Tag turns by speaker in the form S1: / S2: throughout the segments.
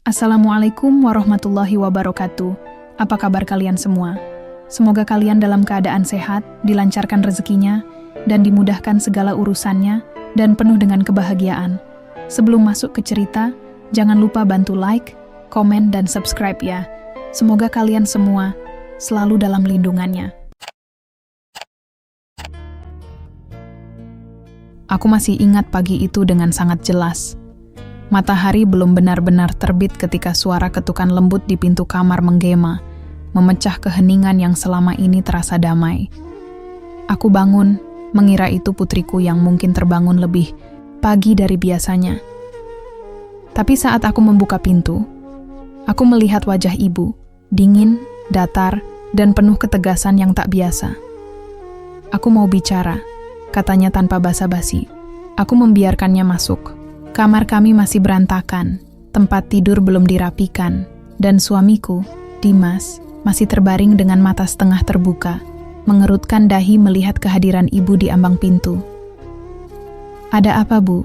S1: Assalamualaikum warahmatullahi wabarakatuh. Apa kabar kalian semua? Semoga kalian dalam keadaan sehat, dilancarkan rezekinya, dan dimudahkan segala urusannya, dan penuh dengan kebahagiaan. Sebelum masuk ke cerita, jangan lupa bantu like, komen, dan subscribe ya. Semoga kalian semua selalu dalam lindungannya. Aku masih ingat pagi itu dengan sangat jelas. Matahari belum benar-benar terbit ketika suara ketukan lembut di pintu kamar menggema, memecah keheningan yang selama ini terasa damai. Aku bangun, mengira itu putriku yang mungkin terbangun lebih pagi dari biasanya. Tapi saat aku membuka pintu, aku melihat wajah ibu, dingin, datar, dan penuh ketegasan yang tak biasa. "Aku mau bicara," katanya tanpa basa-basi. Aku membiarkannya masuk. Kamar kami masih berantakan, tempat tidur belum dirapikan, dan suamiku, Dimas, masih terbaring dengan mata setengah terbuka, mengerutkan dahi melihat kehadiran ibu di ambang pintu. "Ada apa, Bu?"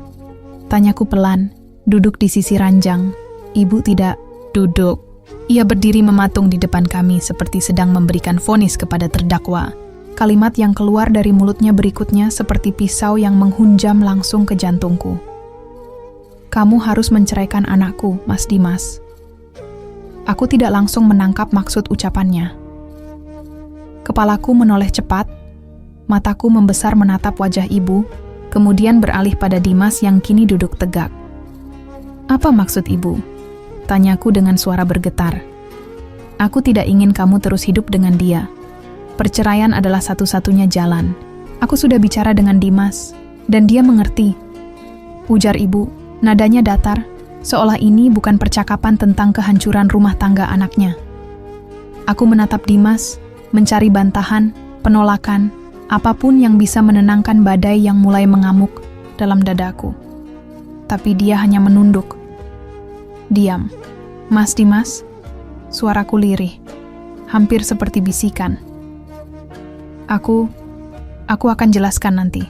S1: tanyaku pelan, duduk di sisi ranjang. Ibu tidak duduk. Ia berdiri mematung di depan kami seperti sedang memberikan vonis kepada terdakwa. Kalimat yang keluar dari mulutnya berikutnya seperti pisau yang menghunjam langsung ke jantungku. "Kamu harus menceraikan anakku, Mas Dimas." Aku tidak langsung menangkap maksud ucapannya. Kepalaku menoleh cepat, mataku membesar menatap wajah ibu, kemudian beralih pada Dimas yang kini duduk tegak. "Apa maksud ibu?" tanyaku dengan suara bergetar. "Aku tidak ingin kamu terus hidup dengan dia. Perceraian adalah satu-satunya jalan. Aku sudah bicara dengan Dimas, dan dia mengerti," ujar ibu. Nadanya datar, seolah ini bukan percakapan tentang kehancuran rumah tangga anaknya. Aku menatap Dimas, mencari bantahan, penolakan, apapun yang bisa menenangkan badai yang mulai mengamuk dalam dadaku. Tapi dia hanya menunduk. "Diam, Mas Dimas," suaraku lirih, hampir seperti bisikan. Aku akan jelaskan nanti,"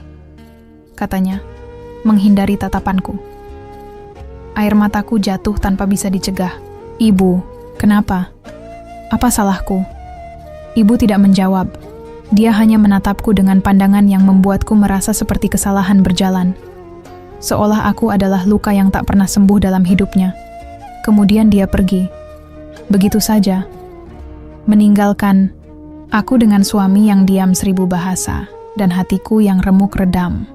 S1: katanya, menghindari tatapanku. Air mataku jatuh tanpa bisa dicegah. "Ibu, kenapa? Apa salahku?" Ibu tidak menjawab. Dia hanya menatapku dengan pandangan yang membuatku merasa seperti kesalahan berjalan. Seolah aku adalah luka yang tak pernah sembuh dalam hidupnya. Kemudian dia pergi. Begitu saja. Meninggalkan aku dengan suami yang diam 1000 bahasa dan hatiku yang remuk redam.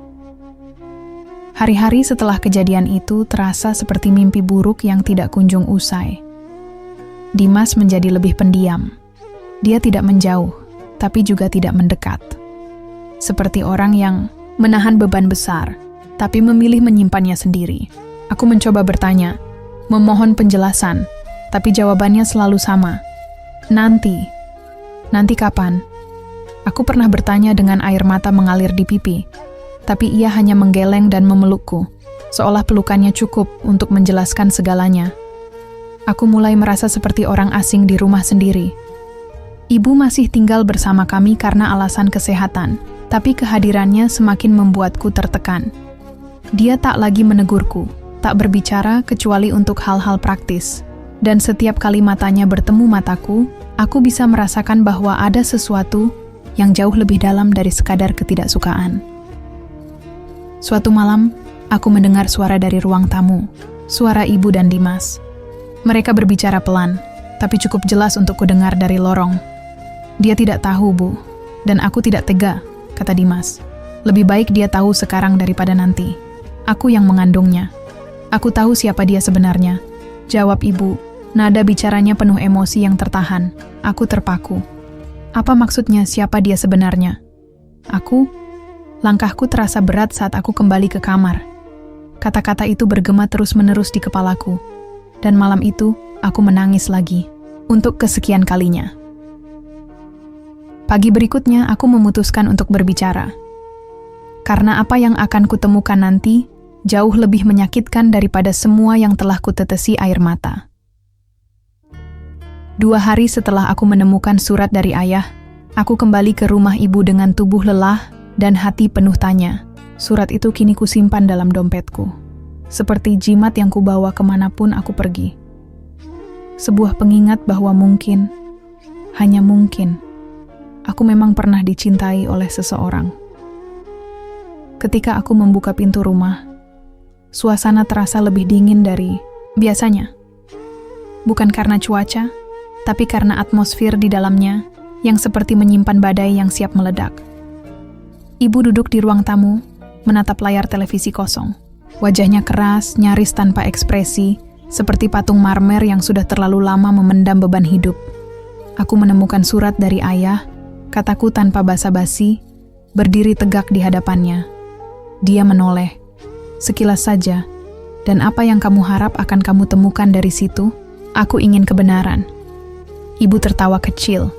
S1: Hari-hari setelah kejadian itu terasa seperti mimpi buruk yang tidak kunjung usai. Dimas menjadi lebih pendiam. Dia tidak menjauh, tapi juga tidak mendekat. Seperti orang yang menahan beban besar, tapi memilih menyimpannya sendiri. Aku mencoba bertanya, memohon penjelasan, tapi jawabannya selalu sama. Nanti kapan?" Aku pernah bertanya dengan air mata mengalir di pipi. Tapi ia hanya menggeleng dan memelukku, seolah pelukannya cukup untuk menjelaskan segalanya. Aku mulai merasa seperti orang asing di rumah sendiri. Ibu masih tinggal bersama kami karena alasan kesehatan, tapi kehadirannya semakin membuatku tertekan. Dia tak lagi menegurku, tak berbicara kecuali untuk hal-hal praktis. Dan setiap kali matanya bertemu mataku, aku bisa merasakan bahwa ada sesuatu yang jauh lebih dalam dari sekadar ketidaksukaan. Suatu malam, aku mendengar suara dari ruang tamu, suara ibu dan Dimas. Mereka berbicara pelan, tapi cukup jelas untuk kudengar dari lorong. "Dia tidak tahu, Bu, dan aku tidak tega," kata Dimas. "Lebih baik dia tahu sekarang daripada nanti. Aku yang mengandungnya. Aku tahu siapa dia sebenarnya," jawab ibu. Nada bicaranya penuh emosi yang tertahan. Aku terpaku. "Apa maksudnya siapa dia sebenarnya?" Langkahku terasa berat saat aku kembali ke kamar. Kata-kata itu bergema terus-menerus di kepalaku. Dan malam itu, aku menangis lagi. Untuk kesekian kalinya. Pagi berikutnya, aku memutuskan untuk berbicara. Karena apa yang akan kutemukan nanti, jauh lebih menyakitkan daripada semua yang telah kutetesi air mata. 2 hari setelah aku menemukan surat dari ayah, aku kembali ke rumah ibu dengan tubuh lelah dan hati penuh tanya. Surat itu kini kusimpan dalam dompetku, seperti jimat yang kubawa kemanapun aku pergi. Sebuah pengingat bahwa mungkin, hanya mungkin, aku memang pernah dicintai oleh seseorang. Ketika aku membuka pintu rumah, suasana terasa lebih dingin dari biasanya. Bukan karena cuaca, tapi karena atmosfer di dalamnya yang seperti menyimpan badai yang siap meledak. Ibu duduk di ruang tamu, menatap layar televisi kosong. Wajahnya keras, nyaris tanpa ekspresi, seperti patung marmer yang sudah terlalu lama memendam beban hidup. Aku menemukan surat dari ayah, kataku tanpa basa-basi, berdiri tegak di hadapannya. Dia menoleh, sekilas saja, dan apa yang kamu harap akan kamu temukan dari situ? Aku ingin kebenaran. Ibu tertawa kecil.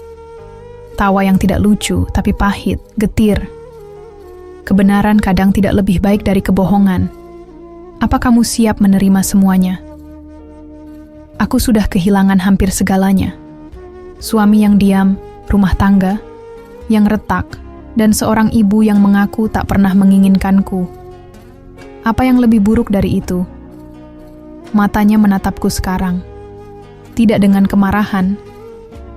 S1: Tawa yang tidak lucu, tapi pahit, getir. Kebenaran kadang tidak lebih baik dari kebohongan. Apa kamu siap menerima semuanya? Aku sudah kehilangan hampir segalanya. Suami yang diam, rumah tangga yang retak, dan seorang ibu yang mengaku tak pernah menginginkanku. Apa yang lebih buruk dari itu? Matanya menatapku sekarang. Tidak dengan kemarahan,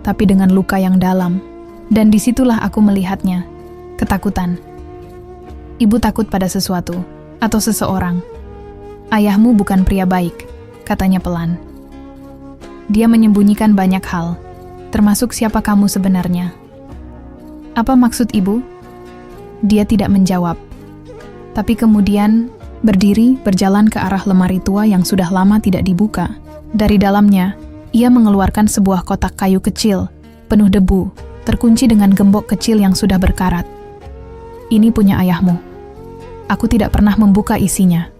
S1: tapi dengan luka yang dalam. Dan disitulah aku melihatnya, ketakutan. Ibu takut pada sesuatu, atau seseorang. Ayahmu bukan pria baik, katanya pelan. Dia menyembunyikan banyak hal, termasuk siapa kamu sebenarnya. Apa maksud ibu? Dia tidak menjawab. Tapi kemudian berdiri berjalan ke arah lemari tua yang sudah lama tidak dibuka. Dari dalamnya, ia mengeluarkan sebuah kotak kayu kecil, penuh debu, terkunci dengan gembok kecil yang sudah berkarat. Ini punya ayahmu. Aku tidak pernah membuka isinya.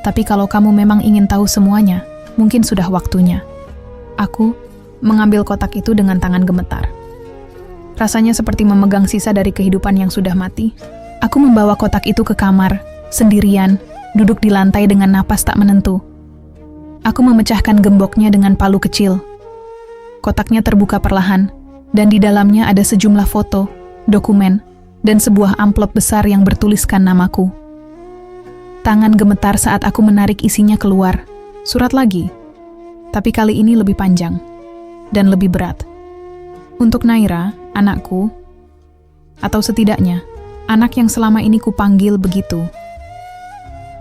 S1: Tapi kalau kamu memang ingin tahu semuanya, mungkin sudah waktunya. Aku mengambil kotak itu dengan tangan gemetar. Rasanya seperti memegang sisa dari kehidupan yang sudah mati. Aku membawa kotak itu ke kamar, sendirian, duduk di lantai dengan napas tak menentu. Aku memecahkan gemboknya dengan palu kecil. Kotaknya terbuka perlahan, dan di dalamnya ada sejumlah foto, dokumen, dan sebuah amplop besar yang bertuliskan namaku. Tangan gemetar saat aku menarik isinya keluar. Surat lagi. Tapi kali ini lebih panjang dan lebih berat. Untuk Naira, anakku, atau setidaknya anak yang selama ini kupanggil begitu.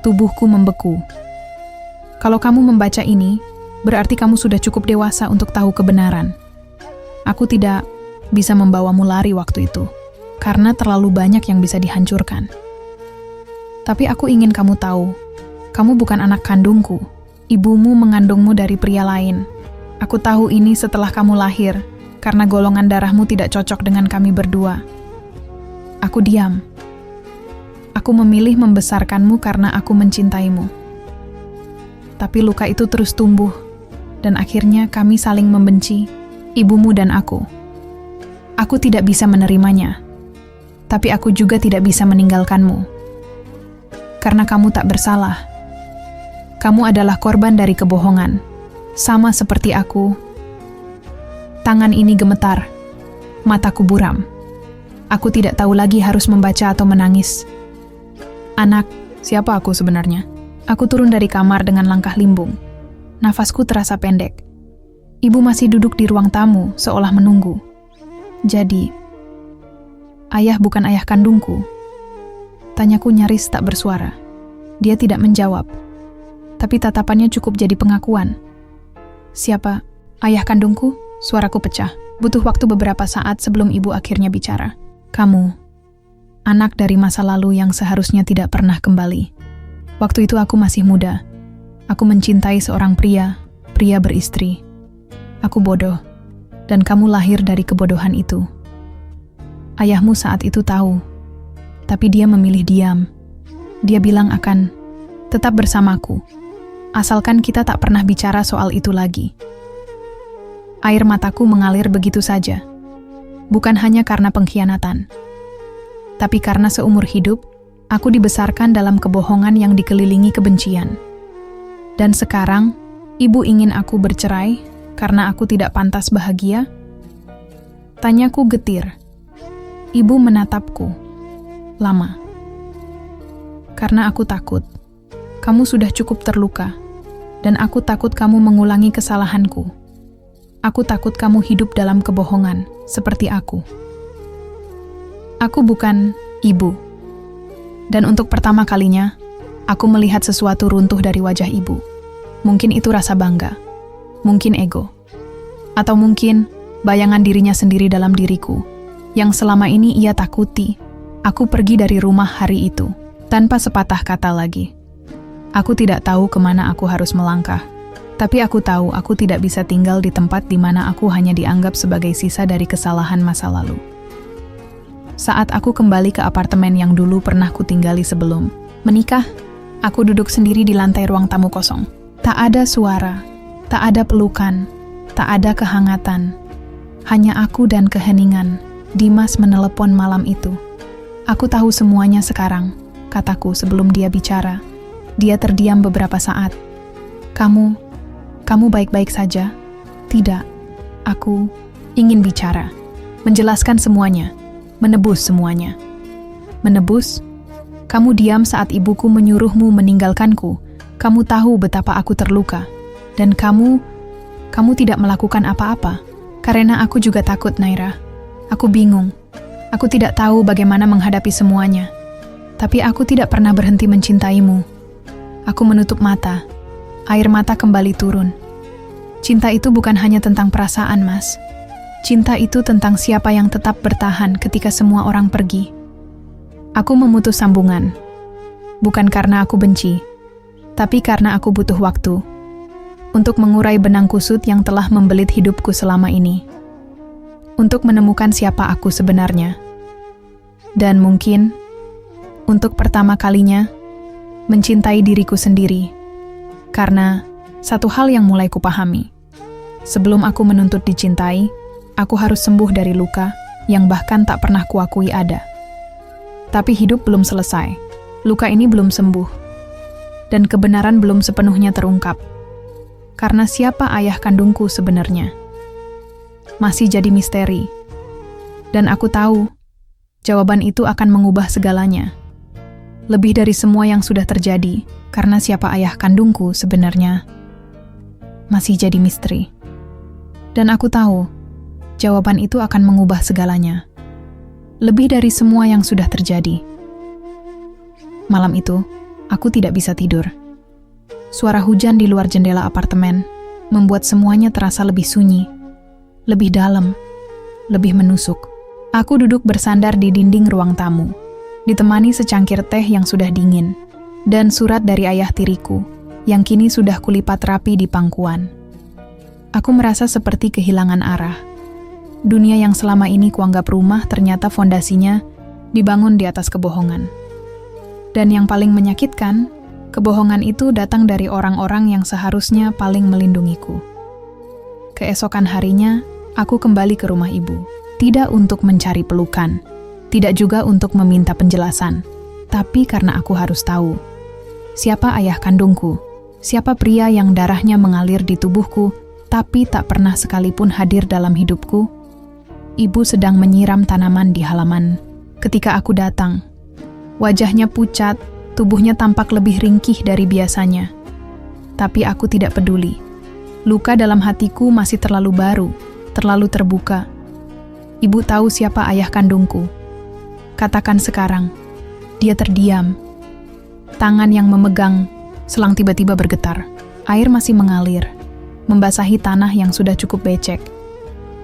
S1: Tubuhku membeku. Kalau kamu membaca ini, berarti kamu sudah cukup dewasa untuk tahu kebenaran. Aku tidak bisa membawamu lari waktu itu, karena terlalu banyak yang bisa dihancurkan. Tapi aku ingin kamu tahu, kamu bukan anak kandungku. Ibumu mengandungmu dari pria lain. Aku tahu ini setelah kamu lahir, karena golongan darahmu tidak cocok dengan kami berdua. Aku diam. Aku memilih membesarkanmu karena aku mencintaimu. Tapi luka itu terus tumbuh, dan akhirnya kami saling membenci, ibumu dan aku. Aku tidak bisa menerimanya, tapi aku juga tidak bisa meninggalkanmu. Karena kamu tak bersalah. Kamu adalah korban dari kebohongan, sama seperti aku. Tangan ini gemetar, mataku buram. Aku tidak tahu lagi harus membaca atau menangis. Anak, siapa aku sebenarnya? Aku turun dari kamar dengan langkah limbung. Nafasku terasa pendek. Ibu masih duduk di ruang tamu, seolah menunggu. Jadi, ayah bukan ayah kandungku. Tanyaku nyaris tak bersuara. Dia tidak menjawab. Tapi tatapannya cukup jadi pengakuan. Siapa? Ayah kandungku? Suaraku pecah. Butuh waktu beberapa saat sebelum ibu akhirnya bicara. Kamu, anak dari masa lalu yang seharusnya tidak pernah kembali. Waktu itu aku masih muda. Aku mencintai seorang pria beristri. Aku bodoh, dan kamu lahir dari kebodohan itu. Ayahmu saat itu tahu, tapi dia memilih diam. Dia bilang akan tetap bersamaku. Asalkan kita tak pernah bicara soal itu lagi. Air mataku mengalir begitu saja. Bukan hanya karena pengkhianatan, tapi karena seumur hidup, aku dibesarkan dalam kebohongan yang dikelilingi kebencian. Dan sekarang, ibu ingin aku bercerai karena aku tidak pantas bahagia? Tanyaku getir. Ibu menatapku. Lama. Karena aku takut. Kamu sudah cukup terluka, dan aku takut kamu mengulangi kesalahanku. Aku takut kamu hidup dalam kebohongan, seperti aku. Aku bukan ibu. Dan untuk pertama kalinya, aku melihat sesuatu runtuh dari wajah ibu. Mungkin itu rasa bangga, mungkin ego, atau mungkin bayangan dirinya sendiri dalam diriku, yang selama ini ia takuti. Aku pergi dari rumah hari itu, tanpa sepatah kata lagi. Aku tidak tahu kemana aku harus melangkah. Tapi aku tahu aku tidak bisa tinggal di tempat di mana aku hanya dianggap sebagai sisa dari kesalahan masa lalu. Saat aku kembali ke apartemen yang dulu pernah kutinggali sebelum menikah, aku duduk sendiri di lantai ruang tamu kosong. Tak ada suara, tak ada pelukan, tak ada kehangatan. Hanya aku dan keheningan. Dimas menelepon malam itu. Aku tahu semuanya sekarang, kataku sebelum dia bicara. Dia terdiam beberapa saat. Kamu baik-baik saja? Tidak. Aku ingin bicara. Menjelaskan semuanya. Menebus semuanya. Menebus? Kamu diam saat ibuku menyuruhmu meninggalkanku. Kamu tahu betapa aku terluka. Dan kamu tidak melakukan apa-apa. Karena aku juga takut, Naira. Aku bingung. Aku tidak tahu bagaimana menghadapi semuanya. Tapi aku tidak pernah berhenti mencintaimu. Aku menutup mata. Air mata kembali turun. Cinta itu bukan hanya tentang perasaan, Mas. Cinta itu tentang siapa yang tetap bertahan ketika semua orang pergi. Aku memutus sambungan. Bukan karena aku benci, tapi karena aku butuh waktu untuk mengurai benang kusut yang telah membelit hidupku selama ini. Untuk menemukan siapa aku sebenarnya. Dan mungkin, untuk pertama kalinya, mencintai diriku sendiri. Karena satu hal yang mulai kupahami. Sebelum aku menuntut dicintai, aku harus sembuh dari luka yang bahkan tak pernah kuakui ada. Tapi hidup belum selesai. Luka ini belum sembuh. Dan kebenaran belum sepenuhnya terungkap. Karena siapa ayah kandungku sebenarnya? Masih jadi misteri. Dan aku tahu, jawaban itu akan mengubah segalanya. Lebih dari semua yang sudah terjadi, karena siapa ayah kandungku sebenarnya masih jadi misteri. Dan aku tahu, jawaban itu akan mengubah segalanya. Lebih dari semua yang sudah terjadi. Malam itu, aku tidak bisa tidur. Suara hujan di luar jendela apartemen membuat semuanya terasa lebih sunyi, lebih dalam, lebih menusuk. Aku duduk bersandar di dinding ruang tamu, ditemani secangkir teh yang sudah dingin, dan surat dari ayah tiriku, yang kini sudah kulipat rapi di pangkuan. Aku merasa seperti kehilangan arah. Dunia yang selama ini kuanggap rumah ternyata fondasinya dibangun di atas kebohongan. Dan yang paling menyakitkan, kebohongan itu datang dari orang-orang yang seharusnya paling melindungiku. Keesokan harinya, aku kembali ke rumah ibu. Tidak untuk mencari pelukan, tidak juga untuk meminta penjelasan, tapi karena aku harus tahu. Siapa ayah kandungku? Siapa pria yang darahnya mengalir di tubuhku, tapi tak pernah sekalipun hadir dalam hidupku? Ibu sedang menyiram tanaman di halaman. Ketika aku datang, wajahnya pucat, tubuhnya tampak lebih ringkih dari biasanya. Tapi aku tidak peduli. Luka dalam hatiku masih terlalu baru, terlalu terbuka. Ibu tahu siapa ayah kandungku. Katakan sekarang. Dia terdiam. Tangan yang memegang selang tiba-tiba bergetar. Air masih mengalir, membasahi tanah yang sudah cukup becek.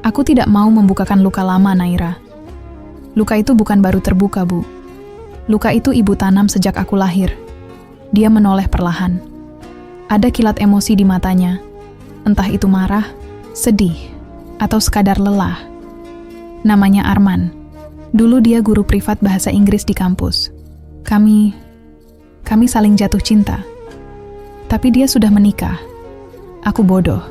S1: Aku tidak mau membukakan luka lama, Naira. Luka itu bukan baru terbuka, Bu. Luka itu ibu tanam sejak aku lahir. Dia menoleh perlahan. Ada kilat emosi di matanya. Entah itu marah, sedih, atau sekadar lelah. Namanya Arman. Dulu dia guru privat bahasa Inggris di kampus. Kami saling jatuh cinta. Tapi dia sudah menikah. Aku bodoh.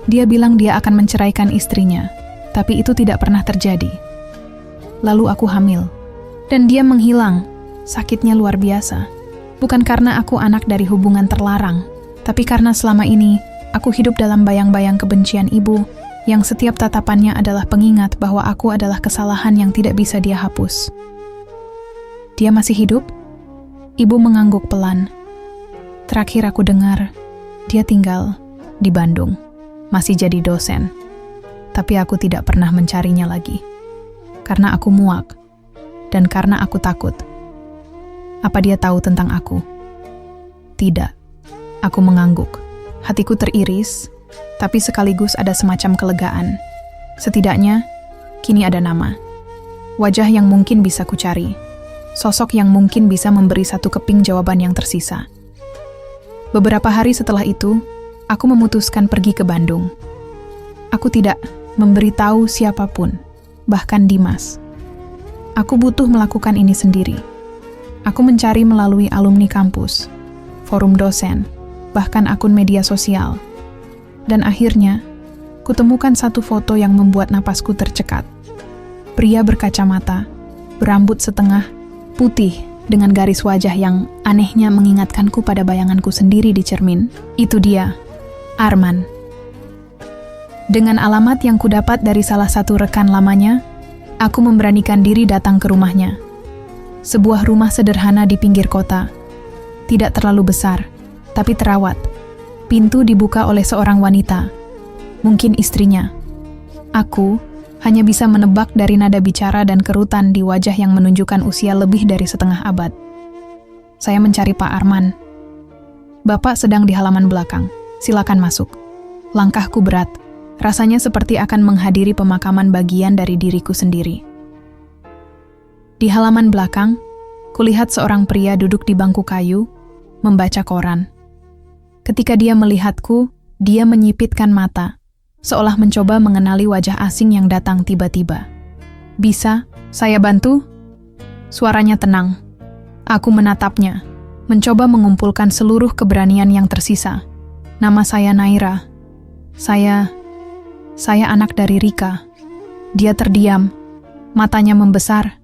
S1: Dia bilang dia akan menceraikan istrinya, tapi itu tidak pernah terjadi. Lalu aku hamil. Dan dia menghilang. Sakitnya luar biasa. Bukan karena aku anak dari hubungan terlarang, tapi karena selama ini aku hidup dalam bayang-bayang kebencian ibu, yang setiap tatapannya adalah pengingat bahwa aku adalah kesalahan yang tidak bisa dia hapus. Dia masih hidup? Ibu mengangguk pelan. Terakhir aku dengar, dia tinggal di Bandung. masih jadi dosen. Tapi aku tidak pernah mencarinya lagi. Karena aku muak. Dan karena aku takut. Apa dia tahu tentang aku? Tidak. Aku mengangguk. Hatiku teriris, tapi sekaligus ada semacam kelegaan. Setidaknya, kini ada nama. Wajah yang mungkin bisa kucari. Sosok yang mungkin bisa memberi satu keping jawaban yang tersisa. Beberapa hari setelah itu, aku memutuskan pergi ke Bandung. Aku tidak memberitahu siapapun, bahkan Dimas. Aku butuh melakukan ini sendiri. Aku mencari melalui alumni kampus, forum dosen, bahkan akun media sosial. Dan akhirnya, kutemukan satu foto yang membuat napasku tercekat. Pria berkacamata, berambut setengah, putih, dengan garis wajah yang anehnya mengingatkanku pada bayanganku sendiri di cermin. Itu dia, Arman. Dengan alamat yang kudapat dari salah satu rekan lamanya, aku memberanikan diri datang ke rumahnya. Sebuah rumah sederhana di pinggir kota. Tidak terlalu besar, tapi terawat. Pintu dibuka oleh seorang wanita, mungkin istrinya. Aku hanya bisa menebak dari nada bicara dan kerutan di wajah yang menunjukkan usia lebih dari setengah abad. Saya mencari Pak Arman. Bapak sedang di halaman belakang. Silakan masuk. Langkahku berat. Rasanya seperti akan menghadiri pemakaman bagian dari diriku sendiri. Di halaman belakang, kulihat seorang pria duduk di bangku kayu, membaca koran. Ketika dia melihatku, dia menyipitkan mata, seolah mencoba mengenali wajah asing yang datang tiba-tiba. "Bisa saya bantu?" Suaranya tenang. Aku menatapnya, mencoba mengumpulkan seluruh keberanian yang tersisa. "Nama saya Naira. Saya anak dari Rika." Dia terdiam, matanya membesar,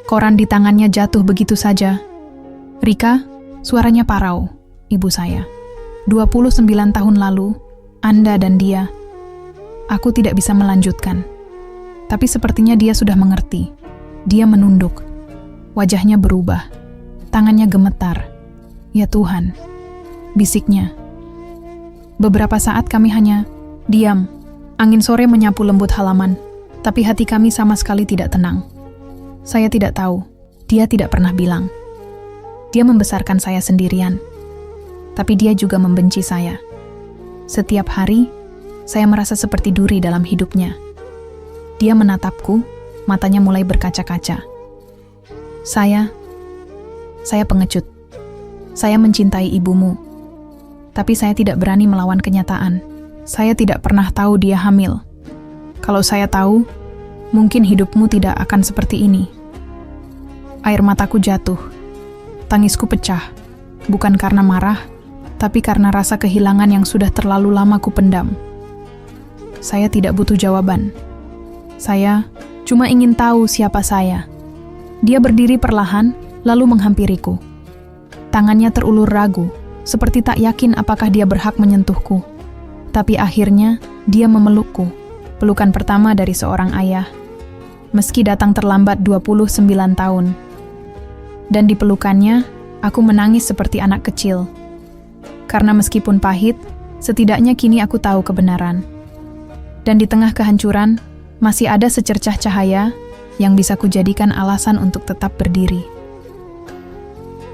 S1: koran di tangannya jatuh begitu saja. "Rika?" Suaranya parau. "Ibu saya. 29 tahun lalu, Anda dan dia." Aku tidak bisa melanjutkan. Tapi sepertinya dia sudah mengerti. Dia menunduk. Wajahnya berubah. Tangannya gemetar. "Ya Tuhan," bisiknya. Beberapa saat kami hanya diam. Angin sore menyapu lembut halaman, tapi hati kami sama sekali tidak tenang. Saya tidak tahu, dia tidak pernah bilang. Dia membesarkan saya sendirian, tapi dia juga membenci saya. Setiap hari, saya merasa seperti duri dalam hidupnya. Dia menatapku, matanya mulai berkaca-kaca. Saya pengecut. Saya mencintai ibumu, tapi saya tidak berani melawan kenyataan. Saya tidak pernah tahu dia hamil. Kalau saya tahu, mungkin hidupmu tidak akan seperti ini. Air mataku jatuh. Tangisku pecah. Bukan karena marah, tapi karena rasa kehilangan yang sudah terlalu lama ku pendam. Saya tidak butuh jawaban. Saya cuma ingin tahu siapa saya. Dia berdiri perlahan, lalu menghampiriku. Tangannya terulur ragu, seperti tak yakin apakah dia berhak menyentuhku. Tapi akhirnya, dia memelukku, pelukan pertama dari seorang ayah. Meski datang terlambat 29 tahun. Dan di pelukannya, aku menangis seperti anak kecil. Karena meskipun pahit, setidaknya kini aku tahu kebenaran. Dan di tengah kehancuran, masih ada secercah cahaya yang bisa kujadikan alasan untuk tetap berdiri.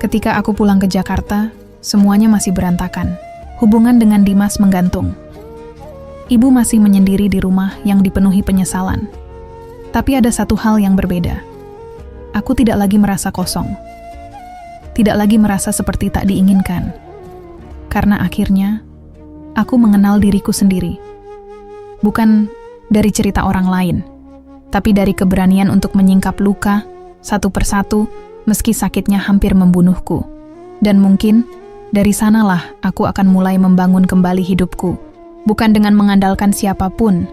S1: Ketika aku pulang ke Jakarta, semuanya masih berantakan. Hubungan dengan Dimas menggantung. Ibu masih menyendiri di rumah yang dipenuhi penyesalan. Tapi ada satu hal yang berbeda. Aku tidak lagi merasa kosong. Tidak lagi merasa seperti tak diinginkan. Karena akhirnya, aku mengenal diriku sendiri. Bukan dari cerita orang lain, tapi dari keberanian untuk menyingkap luka satu persatu meski sakitnya hampir membunuhku. Dan mungkin dari sanalah aku akan mulai membangun kembali hidupku. Bukan dengan mengandalkan siapapun,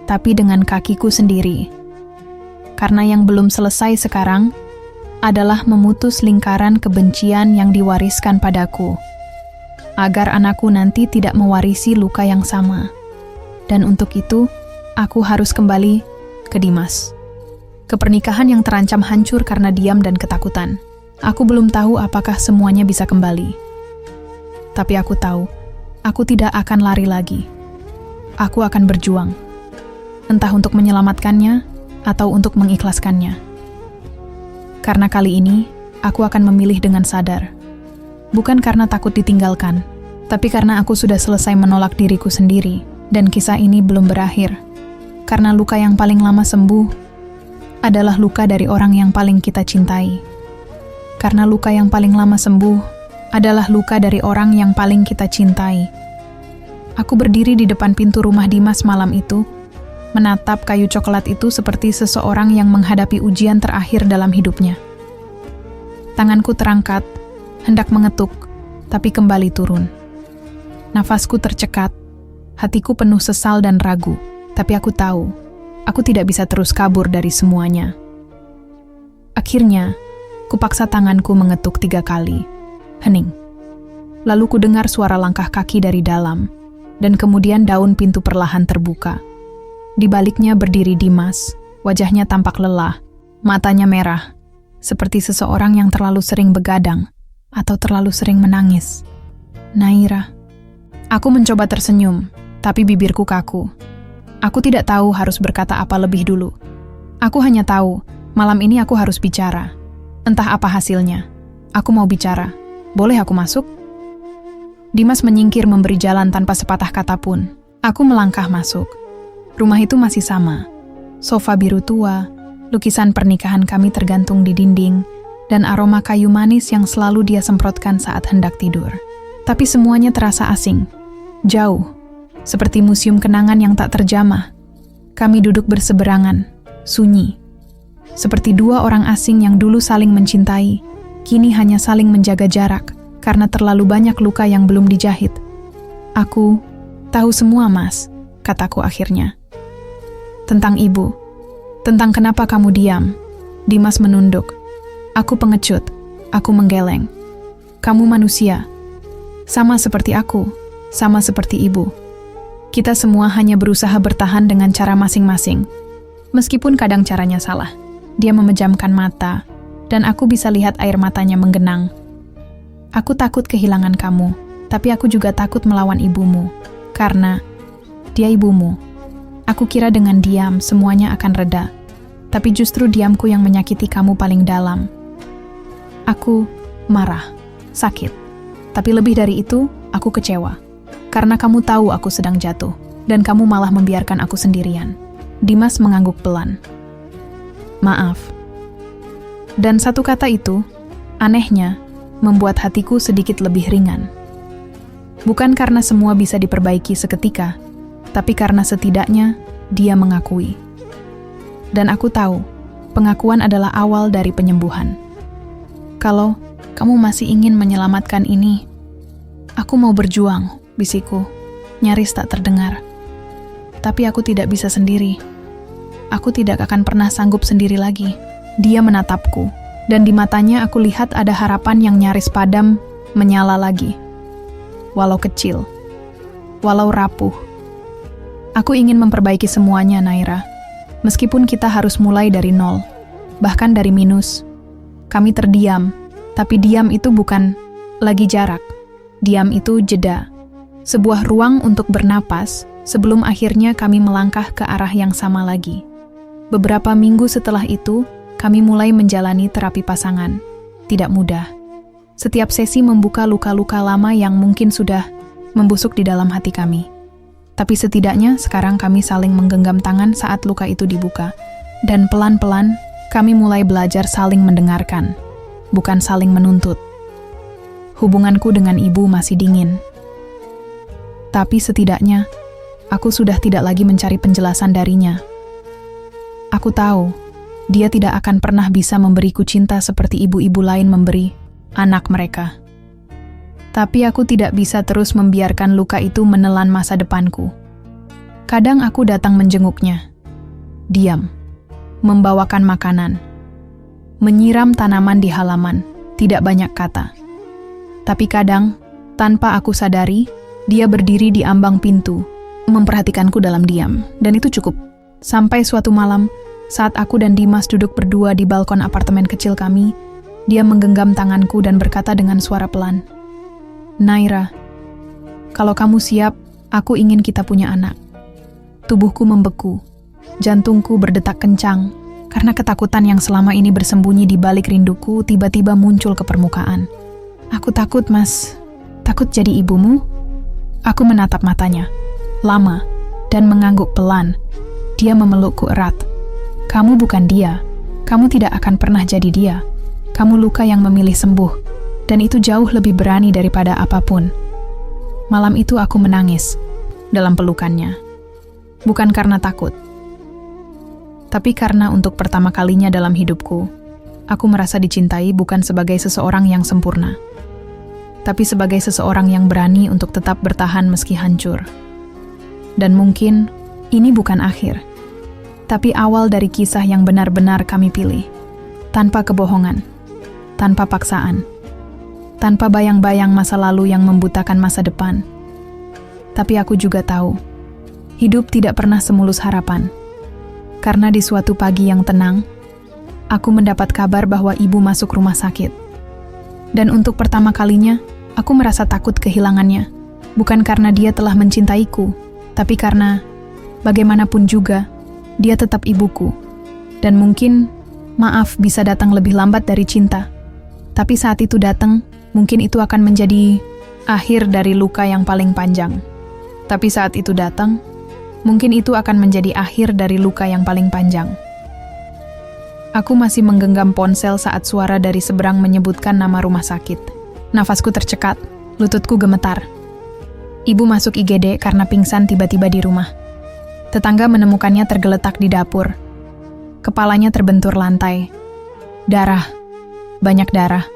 S1: tapi dengan kakiku sendiri. Karena yang belum selesai sekarang adalah memutus lingkaran kebencian yang diwariskan padaku. Agar anakku nanti tidak mewarisi luka yang sama. Dan untuk itu, aku harus kembali ke Dimas. Ke pernikahan yang terancam hancur karena diam dan ketakutan. Aku belum tahu apakah semuanya bisa kembali. Tapi aku tahu, aku tidak akan lari lagi. aku akan berjuang. Entah untuk menyelamatkannya atau untuk mengikhlaskannya. Karena kali ini, aku akan memilih dengan sadar. Bukan karena takut ditinggalkan, tapi karena aku sudah selesai menolak diriku sendiri, dan kisah ini belum berakhir. Karena luka yang paling lama sembuh adalah luka dari orang yang paling kita cintai. Karena luka yang paling lama sembuh adalah luka dari orang yang paling kita cintai. Aku berdiri di depan pintu rumah Dimas malam itu, menatap kayu coklat itu seperti seseorang yang menghadapi ujian terakhir dalam hidupnya. Tanganku terangkat, hendak mengetuk, tapi kembali turun. Nafasku tercekat, hatiku penuh sesal dan ragu, tapi aku tahu, aku tidak bisa terus kabur dari semuanya. Akhirnya, kupaksa tanganku mengetuk 3 kali. Hening. Lalu ku dengar suara langkah kaki dari dalam, dan kemudian daun pintu perlahan terbuka. Di baliknya berdiri Dimas, wajahnya tampak lelah, matanya merah, seperti seseorang yang terlalu sering begadang, atau terlalu sering menangis. Naira. Aku mencoba tersenyum, tapi bibirku kaku. Aku tidak tahu harus berkata apa lebih dulu. Aku hanya tahu, malam ini aku harus bicara. Entah apa hasilnya. Aku mau bicara. Boleh aku masuk? Dimas menyingkir memberi jalan tanpa sepatah kata pun. Aku melangkah masuk. Rumah itu masih sama. Sofa biru tua, lukisan pernikahan kami tergantung di dinding, dan aroma kayu manis yang selalu dia semprotkan saat hendak tidur. Tapi semuanya terasa asing. Jauh. Seperti museum kenangan yang tak terjamah. Kami duduk berseberangan, sunyi. Seperti 2 orang asing yang dulu saling mencintai, kini hanya saling menjaga jarak karena terlalu banyak luka yang belum dijahit. Aku tahu semua, Mas, kataku akhirnya. Tentang ibu, tentang kenapa kamu diam. Dimas menunduk. Aku pengecut, aku menggeleng. Kamu manusia, sama seperti aku, sama seperti ibu. Kita semua hanya berusaha bertahan dengan cara masing-masing. Meskipun kadang caranya salah. Dia memejamkan mata, dan aku bisa lihat air matanya menggenang. Aku takut kehilangan kamu, tapi aku juga takut melawan ibumu, karena dia ibumu. Aku kira dengan diam semuanya akan reda, tapi justru diamku yang menyakiti kamu paling dalam. Aku marah, sakit, tapi lebih dari itu, aku kecewa. Karena kamu tahu aku sedang jatuh, dan kamu malah membiarkan aku sendirian. Dimas mengangguk pelan. Maaf. Dan satu kata itu, anehnya, membuat hatiku sedikit lebih ringan. Bukan karena semua bisa diperbaiki seketika, tapi karena setidaknya dia mengakui. Dan aku tahu, pengakuan adalah awal dari penyembuhan. Kalau kamu masih ingin menyelamatkan ini, aku mau berjuang, bisikku, nyaris tak terdengar. Tapi aku tidak bisa sendiri. Aku tidak akan pernah sanggup sendiri lagi. Dia menatapku, dan di matanya aku lihat ada harapan yang nyaris padam, menyala lagi. Walau kecil, walau rapuh. Aku ingin memperbaiki semuanya, Naira. Meskipun kita harus mulai dari nol, bahkan dari minus. Kami terdiam, tapi diam itu bukan lagi jarak. Diam itu jeda. Sebuah ruang untuk bernapas, sebelum akhirnya kami melangkah ke arah yang sama lagi. Beberapa minggu setelah itu, kami mulai menjalani terapi pasangan. Tidak mudah. Setiap sesi membuka luka-luka lama yang mungkin sudah membusuk di dalam hati kami. Tapi setidaknya sekarang kami saling menggenggam tangan saat luka itu dibuka. Dan pelan-pelan, kami mulai belajar saling mendengarkan, bukan saling menuntut. Hubunganku dengan ibu masih dingin. Tapi setidaknya, aku sudah tidak lagi mencari penjelasan darinya. Aku tahu, dia tidak akan pernah bisa memberiku cinta seperti ibu-ibu lain memberi anak mereka. Tapi aku tidak bisa terus membiarkan luka itu menelan masa depanku. Kadang aku datang menjenguknya. Diam. Membawakan makanan. Menyiram tanaman di halaman. Tidak banyak kata. Tapi kadang, tanpa aku sadari, dia berdiri di ambang pintu, memperhatikanku dalam diam, dan itu cukup. Sampai suatu malam, saat aku dan Dimas duduk berdua di balkon apartemen kecil kami, dia menggenggam tanganku dan berkata dengan suara pelan, "Naira, kalau kamu siap, aku ingin kita punya anak." Tubuhku membeku, jantungku berdetak kencang, karena ketakutan yang selama ini bersembunyi di balik rinduku tiba-tiba muncul ke permukaan. Aku takut, Mas. Takut jadi ibumu? Aku menatap matanya, lama, dan mengangguk pelan. Dia memelukku erat. Kamu bukan dia. Kamu tidak akan pernah jadi dia. Kamu luka yang memilih sembuh, dan itu jauh lebih berani daripada apapun. Malam itu aku menangis dalam pelukannya. Bukan karena takut, tapi karena untuk pertama kalinya dalam hidupku, aku merasa dicintai bukan sebagai seseorang yang sempurna, tapi sebagai seseorang yang berani untuk tetap bertahan meski hancur. Dan mungkin ini bukan akhir, tapi awal dari kisah yang benar-benar kami pilih, tanpa kebohongan, tanpa paksaan, tanpa bayang-bayang masa lalu yang membutakan masa depan. Tapi aku juga tahu, hidup tidak pernah semulus harapan. Karena di suatu pagi yang tenang, aku mendapat kabar bahwa ibu masuk rumah sakit. Dan untuk pertama kalinya, aku merasa takut kehilangannya. Bukan karena dia telah mencintaiku, tapi karena, bagaimanapun juga, dia tetap ibuku. Dan mungkin, maaf bisa datang lebih lambat dari cinta. Tapi saat itu datang, mungkin itu akan menjadi akhir dari luka yang paling panjang. Tapi saat itu datang, mungkin itu akan menjadi akhir dari luka yang paling panjang. Aku masih menggenggam ponsel saat suara dari seberang menyebutkan nama rumah sakit. Nafasku tercekat, lututku gemetar. Ibu masuk IGD karena pingsan tiba-tiba di rumah. Tetangga menemukannya tergeletak di dapur. Kepalanya terbentur lantai. Darah, banyak darah.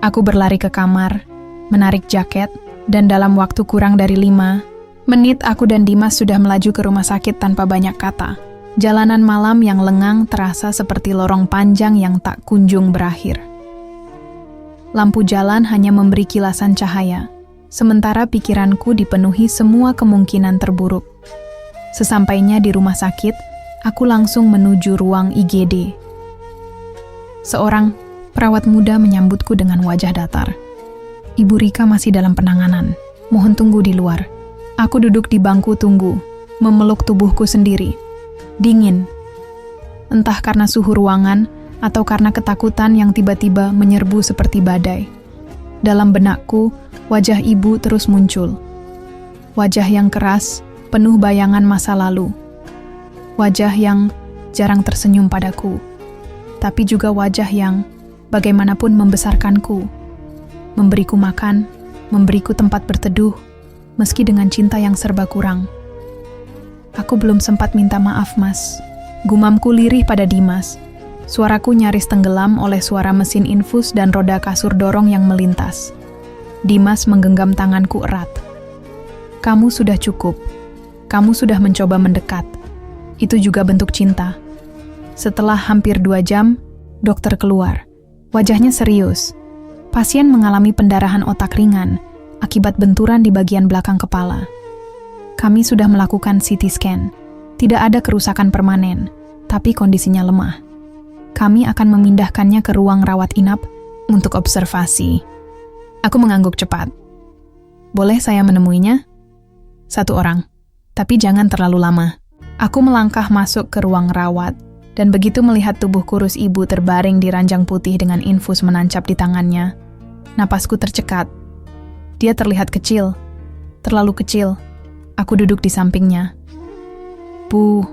S1: Aku berlari ke kamar, menarik jaket, dan dalam waktu kurang dari 5 menit aku dan Dimas sudah melaju ke rumah sakit tanpa banyak kata. Jalanan malam yang lengang terasa seperti lorong panjang yang tak kunjung berakhir. Lampu jalan hanya memberi kilasan cahaya, sementara pikiranku dipenuhi semua kemungkinan terburuk. Sesampainya di rumah sakit, aku langsung menuju ruang IGD. Seorang perawat muda menyambutku dengan wajah datar. Ibu Rika masih dalam penanganan. Mohon tunggu di luar. Aku duduk di bangku tunggu, memeluk tubuhku sendiri. Dingin. Entah karena suhu ruangan atau karena ketakutan yang tiba-tiba menyerbu seperti badai. Dalam benakku, wajah ibu terus muncul. Wajah yang keras, penuh bayangan masa lalu. Wajah yang jarang tersenyum padaku. Tapi juga wajah yang bagaimanapun membesarkanku. Memberiku makan, memberiku tempat berteduh, meski dengan cinta yang serba kurang. Aku belum sempat minta maaf, Mas. Gumamku lirih pada Dimas. Suaraku nyaris tenggelam oleh suara mesin infus dan roda kasur dorong yang melintas. Dimas menggenggam tanganku erat. Kamu sudah cukup. Kamu sudah mencoba mendekat. Itu juga bentuk cinta. Setelah hampir 2 jam, dokter keluar. Wajahnya serius. Pasien mengalami pendarahan otak ringan akibat benturan di bagian belakang kepala. Kami sudah melakukan CT scan. Tidak ada kerusakan permanen, tapi kondisinya lemah. Kami akan memindahkannya ke ruang rawat inap untuk observasi. Aku mengangguk cepat. Boleh saya menemuinya? 1 orang, tapi jangan terlalu lama. Aku melangkah masuk ke ruang rawat, dan begitu melihat tubuh kurus ibu terbaring di ranjang putih dengan infus menancap di tangannya, napasku tercekat. Dia terlihat kecil, terlalu kecil. Aku duduk di sampingnya. Bu,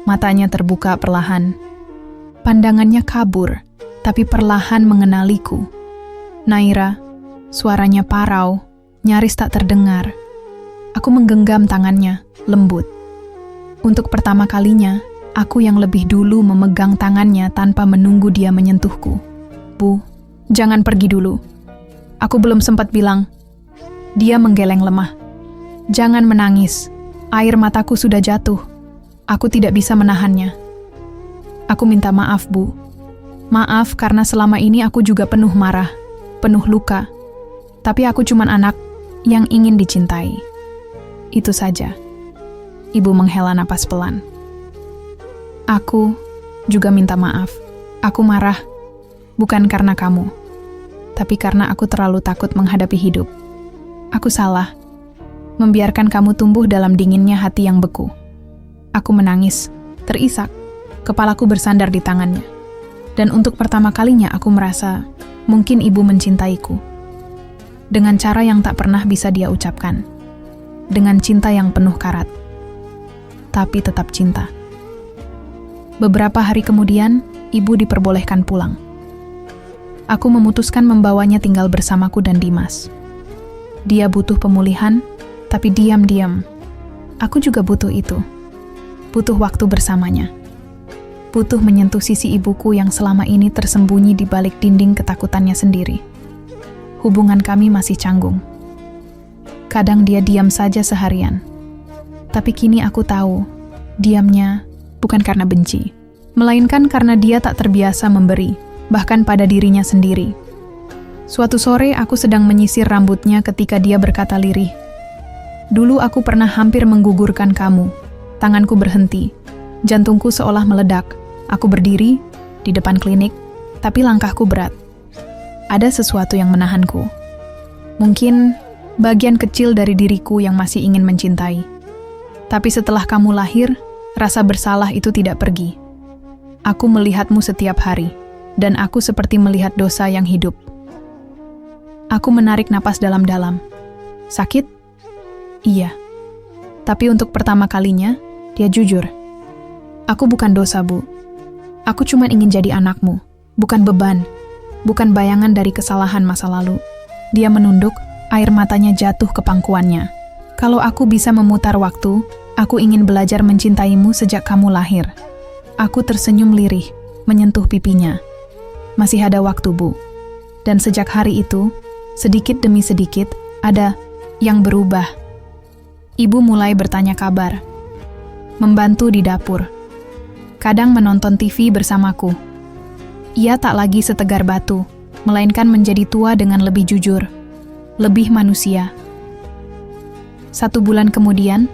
S1: matanya terbuka perlahan. Pandangannya kabur, tapi perlahan mengenaliku. Naira, suaranya parau, nyaris tak terdengar. Aku menggenggam tangannya, lembut. Untuk pertama kalinya, aku yang lebih dulu memegang tangannya tanpa menunggu dia menyentuhku. Bu, jangan pergi dulu. Aku belum sempat bilang. Dia menggeleng lemah. Jangan menangis. Air mataku sudah jatuh. Aku tidak bisa menahannya. Aku minta maaf, Bu. Maaf karena selama ini aku juga penuh marah, penuh luka. Tapi aku cuman anak yang ingin dicintai. Itu saja. Ibu menghela napas pelan. Aku juga minta maaf. Aku marah, bukan karena kamu, tapi karena aku terlalu takut menghadapi hidup. Aku salah, membiarkan kamu tumbuh dalam dinginnya hati yang beku. Aku menangis, terisak, kepalaku bersandar di tangannya. Dan untuk pertama kalinya aku merasa mungkin ibu mencintaiku. Dengan cara yang tak pernah bisa dia ucapkan. Dengan cinta yang penuh karat. Tapi tetap cinta. Beberapa hari kemudian, ibu diperbolehkan pulang. Aku memutuskan membawanya tinggal bersamaku dan Dimas. Dia butuh pemulihan, tapi diam-diam. Aku juga butuh itu. Butuh waktu bersamanya. Butuh menyentuh sisi ibuku yang selama ini tersembunyi di balik dinding ketakutannya sendiri. Hubungan kami masih canggung. Kadang dia diam saja seharian. Tapi kini aku tahu, diamnya bukan karena benci, melainkan karena dia tak terbiasa memberi, bahkan pada dirinya sendiri. Suatu sore aku sedang menyisir rambutnya ketika dia berkata lirih, "Dulu aku pernah hampir menggugurkan kamu." Tanganku berhenti, jantungku seolah meledak. Aku berdiri di depan klinik, tapi langkahku berat. Ada sesuatu yang menahanku. Mungkin bagian kecil dari diriku yang masih ingin mencintai. Tapi setelah kamu lahir, rasa bersalah itu tidak pergi. Aku melihatmu setiap hari, dan aku seperti melihat dosa yang hidup. Aku menarik napas dalam-dalam. Sakit? Iya. Tapi untuk pertama kalinya, dia jujur. Aku bukan dosa, Bu. Aku cuma ingin jadi anakmu, bukan beban, bukan bayangan dari kesalahan masa lalu. Dia menunduk, air matanya jatuh ke pangkuannya. Kalau aku bisa memutar waktu, aku ingin belajar mencintaimu sejak kamu lahir. Aku tersenyum lirih, menyentuh pipinya. Masih ada waktu, Bu. Dan sejak hari itu, sedikit demi sedikit, ada yang berubah. Ibu mulai bertanya kabar, membantu di dapur, kadang menonton TV bersamaku. Ia tak lagi setegar batu, melainkan menjadi tua dengan lebih jujur, lebih manusia. 1 bulan kemudian,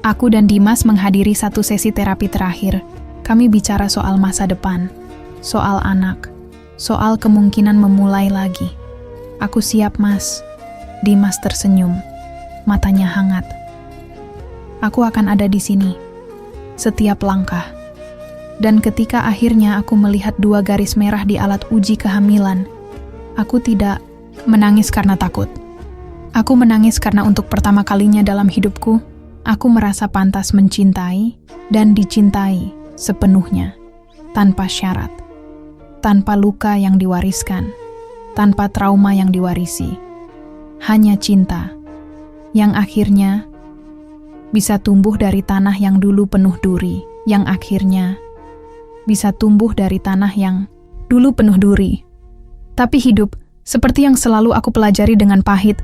S1: aku dan Dimas menghadiri satu sesi terapi terakhir. Kami bicara soal masa depan, soal anak, soal kemungkinan memulai lagi. Aku siap, Mas. Dimas tersenyum, matanya hangat. Aku akan ada di sini, setiap langkah. Dan ketika akhirnya aku melihat 2 garis merah di alat uji kehamilan, aku tidak menangis karena takut. Aku menangis karena untuk pertama kalinya dalam hidupku, aku merasa pantas mencintai dan dicintai sepenuhnya, tanpa syarat, tanpa luka yang diwariskan, tanpa trauma yang diwarisi. Hanya cinta yang akhirnya bisa tumbuh dari tanah yang dulu penuh duri, yang akhirnya bisa tumbuh dari tanah yang dulu penuh duri. Tapi hidup, seperti yang selalu aku pelajari dengan pahit,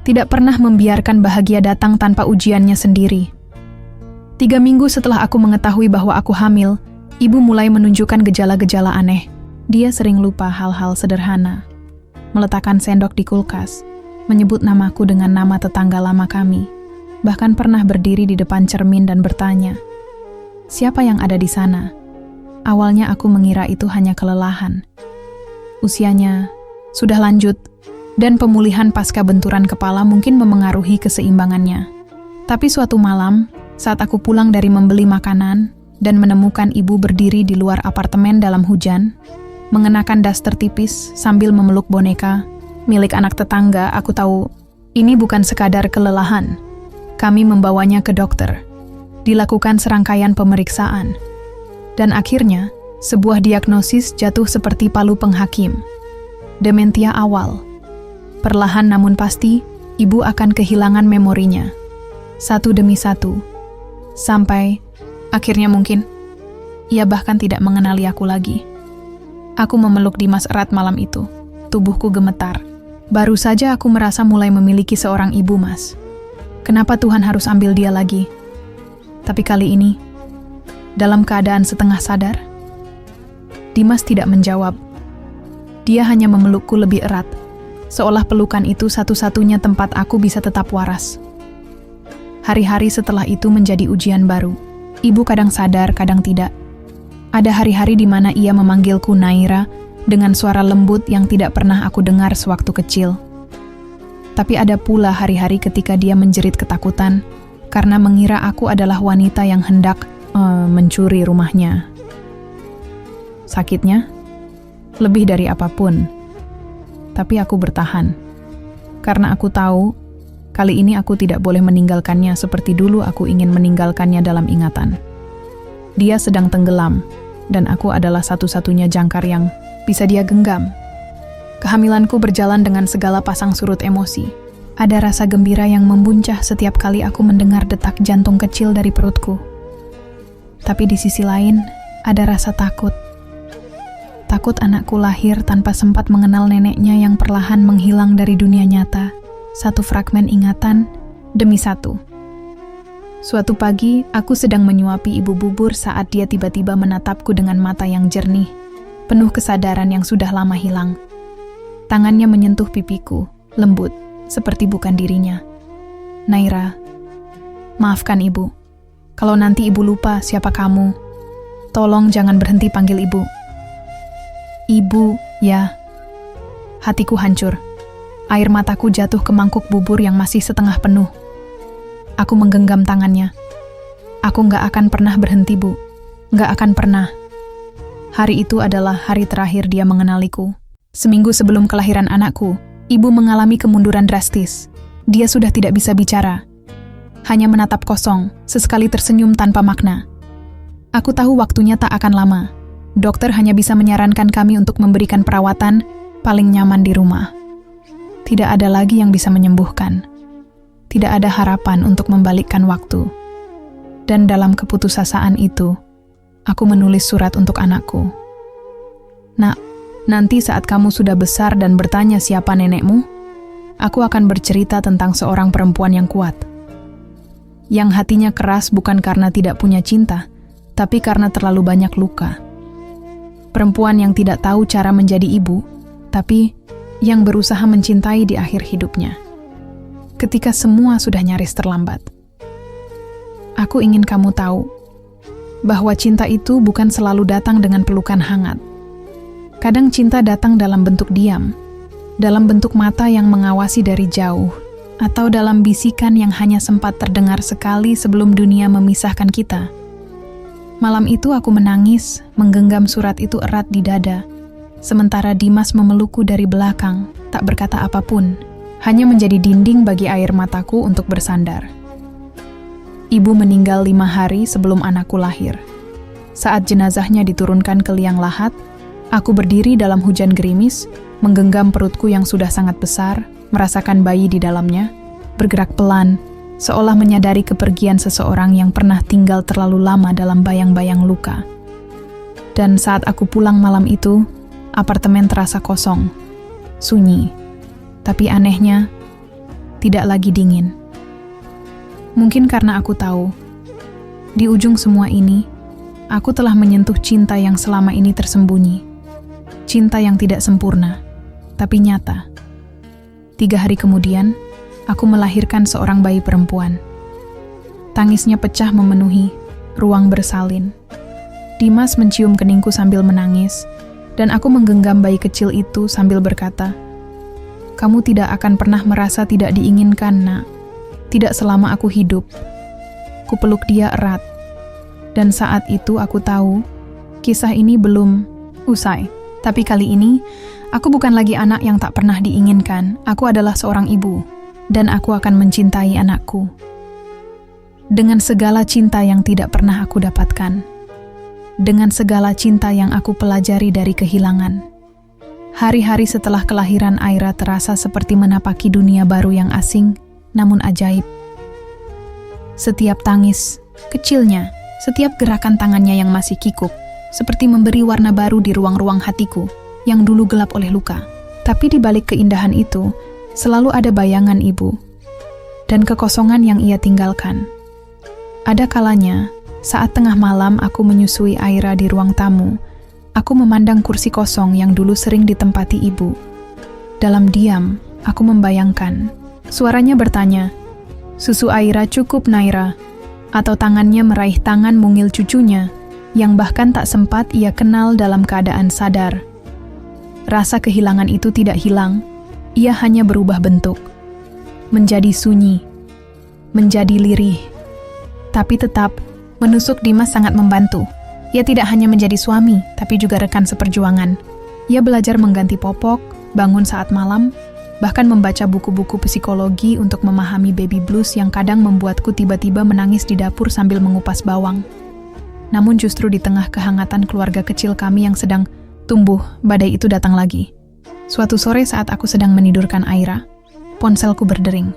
S1: tidak pernah membiarkan bahagia datang tanpa ujiannya sendiri. 3 minggu setelah aku mengetahui bahwa aku hamil, ibu mulai menunjukkan gejala-gejala aneh. Dia sering lupa hal-hal sederhana, meletakkan sendok di kulkas, menyebut namaku dengan nama tetangga lama kami, bahkan pernah berdiri di depan cermin dan bertanya, "Siapa yang ada di sana?" Awalnya aku mengira itu hanya kelelahan. Usianya sudah lanjut, dan pemulihan pasca benturan kepala mungkin memengaruhi keseimbangannya. Tapi suatu malam, saat aku pulang dari membeli makanan dan menemukan ibu berdiri di luar apartemen dalam hujan, mengenakan daster tipis sambil memeluk boneka milik anak tetangga, aku tahu ini bukan sekadar kelelahan. Kami membawanya ke dokter, dilakukan serangkaian pemeriksaan, dan akhirnya sebuah diagnosis jatuh seperti palu penghakim. Dementia awal. Perlahan namun pasti, ibu akan kehilangan memorinya, satu demi satu, sampai akhirnya mungkin ia bahkan tidak mengenali aku lagi. Aku memeluk Dimas erat malam itu. Tubuhku gemetar. Baru saja aku merasa mulai memiliki seorang ibu, Mas. Kenapa Tuhan harus ambil dia lagi? Tapi kali ini, dalam keadaan setengah sadar, Dimas tidak menjawab. Dia hanya memelukku lebih erat, seolah pelukan itu satu-satunya tempat aku bisa tetap waras. Hari-hari setelah itu menjadi ujian baru. Ibu kadang sadar, kadang tidak. Ada hari-hari di mana ia memanggilku Naira dengan suara lembut yang tidak pernah aku dengar sewaktu kecil. Tapi ada pula hari-hari ketika dia menjerit ketakutan karena mengira aku adalah wanita yang hendak mencuri rumahnya. Sakitnya lebih dari apapun. Tapi aku bertahan. Karena aku tahu, kali ini aku tidak boleh meninggalkannya seperti dulu aku ingin meninggalkannya dalam ingatan. Dia sedang tenggelam, dan aku adalah satu-satunya jangkar yang bisa dia genggam. Kehamilanku berjalan dengan segala pasang surut emosi. Ada rasa gembira yang membuncah setiap kali aku mendengar detak jantung kecil dari perutku. Tapi di sisi lain, ada rasa takut. Takut anakku lahir tanpa sempat mengenal neneknya yang perlahan menghilang dari dunia nyata, satu fragmen ingatan demi satu. Suatu pagi, aku sedang menyuapi ibu bubur saat dia tiba-tiba menatapku dengan mata yang jernih, penuh kesadaran yang sudah lama hilang. Tangannya menyentuh pipiku, lembut, seperti bukan dirinya. "Naira, maafkan ibu. Kalau nanti ibu lupa siapa kamu, tolong jangan berhenti panggil ibu." "Ibu, ya." Hatiku hancur. Air mataku jatuh ke mangkuk bubur yang masih setengah penuh. Aku menggenggam tangannya. "Aku nggak akan pernah berhenti, Bu. Nggak akan pernah." Hari itu adalah hari terakhir dia mengenaliku. Seminggu sebelum kelahiran anakku, ibu mengalami kemunduran drastis. Dia sudah tidak bisa bicara. Hanya menatap kosong, sesekali tersenyum tanpa makna. Aku tahu waktunya tak akan lama. Dokter hanya bisa menyarankan kami untuk memberikan perawatan paling nyaman di rumah. Tidak ada lagi yang bisa menyembuhkan. Tidak ada harapan untuk membalikkan waktu. Dan dalam keputusasaan itu, aku menulis surat untuk anakku. "Nak, nanti saat kamu sudah besar dan bertanya siapa nenekmu, aku akan bercerita tentang seorang perempuan yang kuat. Yang hatinya keras bukan karena tidak punya cinta, tapi karena terlalu banyak luka. Perempuan yang tidak tahu cara menjadi ibu, tapi yang berusaha mencintai di akhir hidupnya. Ketika semua sudah nyaris terlambat. Aku ingin kamu tahu bahwa cinta itu bukan selalu datang dengan pelukan hangat. Kadang cinta datang dalam bentuk diam, dalam bentuk mata yang mengawasi dari jauh, atau dalam bisikan yang hanya sempat terdengar sekali sebelum dunia memisahkan kita. Malam itu aku menangis, menggenggam surat itu erat di dada, sementara Dimas memelukku dari belakang, tak berkata apapun, hanya menjadi dinding bagi air mataku untuk bersandar. Ibu meninggal 5 hari sebelum anakku lahir. Saat jenazahnya diturunkan ke liang lahat, aku berdiri dalam hujan gerimis, menggenggam perutku yang sudah sangat besar, merasakan bayi di dalamnya, bergerak pelan, seolah menyadari kepergian seseorang yang pernah tinggal terlalu lama dalam bayang-bayang luka. Dan saat aku pulang malam itu, apartemen terasa kosong, sunyi, tapi anehnya, tidak lagi dingin. Mungkin karena aku tahu, di ujung semua ini, aku telah menyentuh cinta yang selama ini tersembunyi. Cinta yang tidak sempurna, tapi nyata. 3 hari kemudian, aku melahirkan seorang bayi perempuan. Tangisnya pecah memenuhi ruang bersalin. Dimas mencium keningku sambil menangis, dan aku menggenggam bayi kecil itu sambil berkata, "Kamu tidak akan pernah merasa tidak diinginkan, Nak. Tidak selama aku hidup." Kupeluk dia erat, dan saat itu aku tahu, kisah ini belum usai. Tapi kali ini, aku bukan lagi anak yang tak pernah diinginkan. Aku adalah seorang ibu, dan aku akan mencintai anakku. Dengan segala cinta yang tidak pernah aku dapatkan. Dengan segala cinta yang aku pelajari dari kehilangan. Hari-hari setelah kelahiran Aira terasa seperti menapaki dunia baru yang asing, namun ajaib. Setiap tangis, kecilnya, setiap gerakan tangannya yang masih kikuk, seperti memberi warna baru di ruang-ruang hatiku yang dulu gelap oleh luka. Tapi di balik keindahan itu, selalu ada bayangan ibu dan kekosongan yang ia tinggalkan. Ada kalanya, saat tengah malam aku menyusui Aira di ruang tamu, aku memandang kursi kosong yang dulu sering ditempati ibu. Dalam diam, aku membayangkan, suaranya bertanya, "Susu Aira cukup, Naira?" Atau tangannya meraih tangan mungil cucunya, yang bahkan tak sempat ia kenal dalam keadaan sadar. Rasa kehilangan itu tidak hilang, ia hanya berubah bentuk. Menjadi sunyi, menjadi lirih, tapi tetap Menusuk Dimas sangat membantu. Ia tidak hanya menjadi suami, tapi juga rekan seperjuangan. Ia belajar mengganti popok, bangun saat malam, bahkan membaca buku-buku psikologi untuk memahami baby blues yang kadang membuatku tiba-tiba menangis di dapur sambil mengupas bawang. Namun justru di tengah kehangatan keluarga kecil kami yang sedang tumbuh, badai itu datang lagi. Suatu sore saat aku sedang menidurkan Aira, ponselku berdering,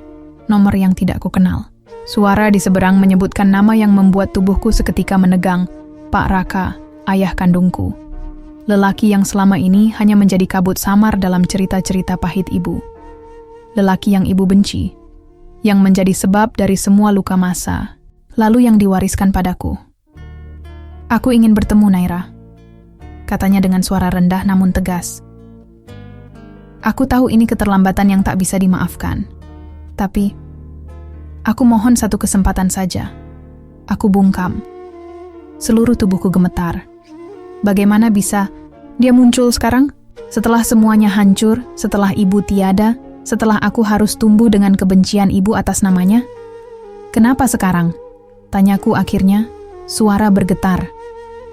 S1: nomor yang tidak ku kenal. Suara di seberang menyebutkan nama yang membuat tubuhku seketika menegang, Pak Raka, ayah kandungku. Lelaki yang selama ini hanya menjadi kabut samar dalam cerita-cerita pahit ibu. Lelaki yang ibu benci, yang menjadi sebab dari semua luka masa, lalu yang diwariskan padaku. Aku ingin bertemu Naira, katanya dengan suara rendah namun tegas. Aku tahu ini keterlambatan yang tak bisa dimaafkan, tapi aku mohon satu kesempatan saja. Aku bungkam. Seluruh tubuhku gemetar. Bagaimana bisa dia muncul sekarang? Setelah semuanya hancur, setelah ibu tiada, setelah aku harus tumbuh dengan kebencian ibu atas namanya? Kenapa sekarang? Tanyaku akhirnya, suara bergetar.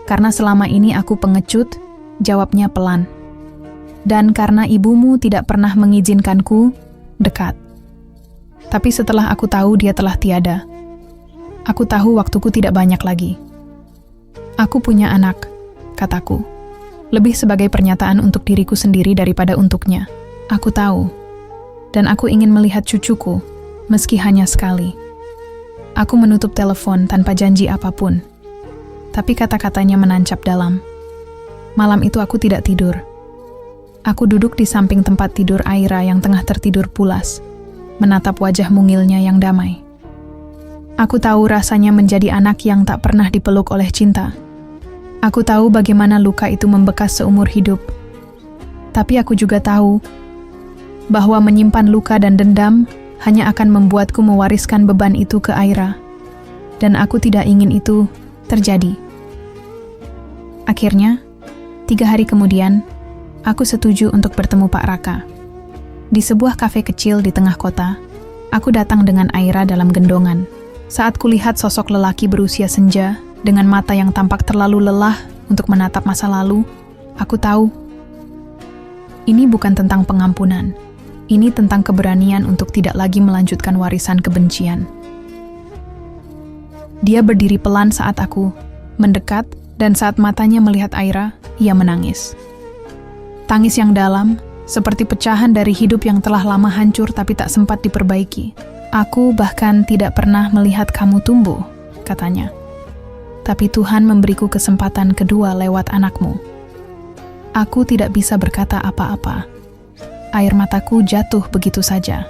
S1: Karena selama ini aku pengecut, jawabnya pelan. Dan karena ibumu tidak pernah mengizinkanku dekat. Tapi setelah aku tahu dia telah tiada, aku tahu waktuku tidak banyak lagi. Aku punya anak, kataku. Lebih sebagai pernyataan untuk diriku sendiri daripada untuknya. Aku tahu. Dan aku ingin melihat cucuku, meski hanya sekali. Aku menutup telepon tanpa janji apapun. Tapi kata-katanya menancap dalam. Malam itu aku tidak tidur. Aku duduk di samping tempat tidur Aira yang tengah tertidur pulas, menatap wajah mungilnya yang damai. Aku tahu rasanya menjadi anak yang tak pernah dipeluk oleh cinta. Aku tahu bagaimana luka itu membekas seumur hidup. Tapi aku juga tahu bahwa menyimpan luka dan dendam hanya akan membuatku mewariskan beban itu ke Aira. Dan aku tidak ingin itu terjadi. Akhirnya, 3 hari kemudian, aku setuju untuk bertemu Pak Raka. Di sebuah kafe kecil di tengah kota, aku datang dengan Aira dalam gendongan. Saat kulihat sosok lelaki berusia senja, dengan mata yang tampak terlalu lelah untuk menatap masa lalu, aku tahu. Ini bukan tentang pengampunan. Ini tentang keberanian untuk tidak lagi melanjutkan warisan kebencian. Dia berdiri pelan saat aku mendekat, dan saat matanya melihat Aira, ia menangis. Tangis yang dalam, seperti pecahan dari hidup yang telah lama hancur tapi tak sempat diperbaiki. Aku bahkan tidak pernah melihat kamu tumbuh, katanya. Tapi Tuhan memberiku kesempatan kedua lewat anakmu. Aku tidak bisa berkata apa-apa. Air mataku jatuh begitu saja.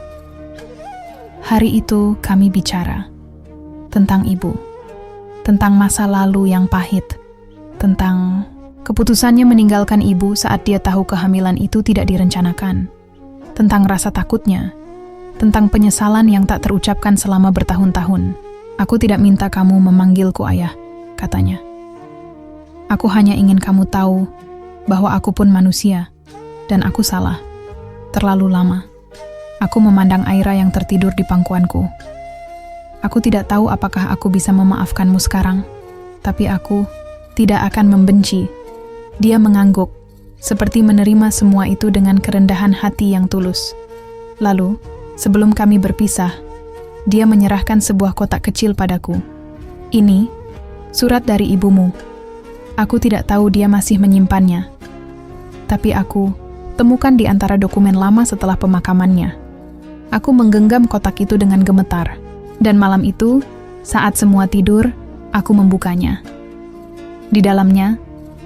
S1: Hari itu kami bicara tentang ibu, tentang masa lalu yang pahit, tentang keputusannya meninggalkan ibu saat dia tahu kehamilan itu tidak direncanakan, tentang rasa takutnya, tentang penyesalan yang tak terucapkan selama bertahun-tahun. Aku tidak minta kamu memanggilku ayah, katanya. Aku hanya ingin kamu tahu bahwa aku pun manusia, dan aku salah. Terlalu lama. Aku memandang Aira yang tertidur di pangkuanku. Aku tidak tahu apakah aku bisa memaafkanmu sekarang, tapi aku tidak akan membenci. Dia mengangguk, seperti menerima semua itu dengan kerendahan hati yang tulus. Lalu, sebelum kami berpisah, dia menyerahkan sebuah kotak kecil padaku. Ini, surat dari ibumu. Aku tidak tahu dia masih menyimpannya. Tapi aku temukan di antara dokumen lama setelah pemakamannya. Aku menggenggam kotak itu dengan gemetar. Dan malam itu, saat semua tidur, aku membukanya. Di dalamnya,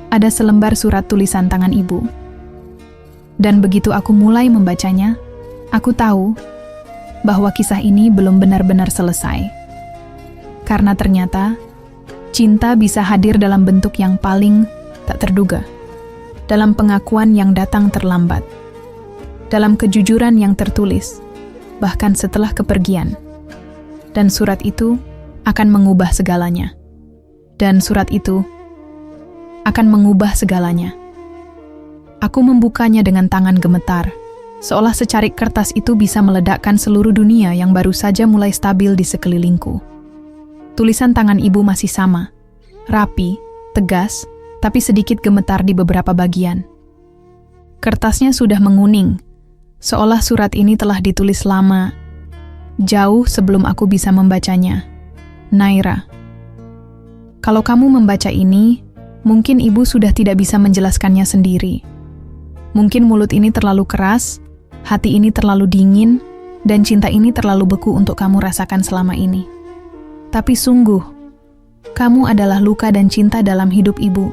S1: ada selembar surat tulisan tangan ibu. Dan begitu aku mulai membacanya, aku tahu bahwa kisah ini belum benar-benar selesai. Karena ternyata, cinta bisa hadir dalam bentuk yang paling tak terduga. Dalam pengakuan yang datang terlambat. Dalam kejujuran yang tertulis, bahkan setelah kepergian. Dan surat itu akan mengubah segalanya. Dan surat itu akan mengubah segalanya. Aku membukanya dengan tangan gemetar, seolah secarik kertas itu bisa meledakkan seluruh dunia yang baru saja mulai stabil di sekelilingku. Tulisan tangan ibu masih sama, rapi, tegas, tapi sedikit gemetar di beberapa bagian. Kertasnya sudah menguning, seolah surat ini telah ditulis lama, jauh sebelum aku bisa membacanya. Naira, kalau kamu membaca ini, mungkin ibu sudah tidak bisa menjelaskannya sendiri. Mungkin mulut ini terlalu keras, hati ini terlalu dingin, dan cinta ini terlalu beku untuk kamu rasakan selama ini. Tapi sungguh, kamu adalah luka dan cinta dalam hidup ibu,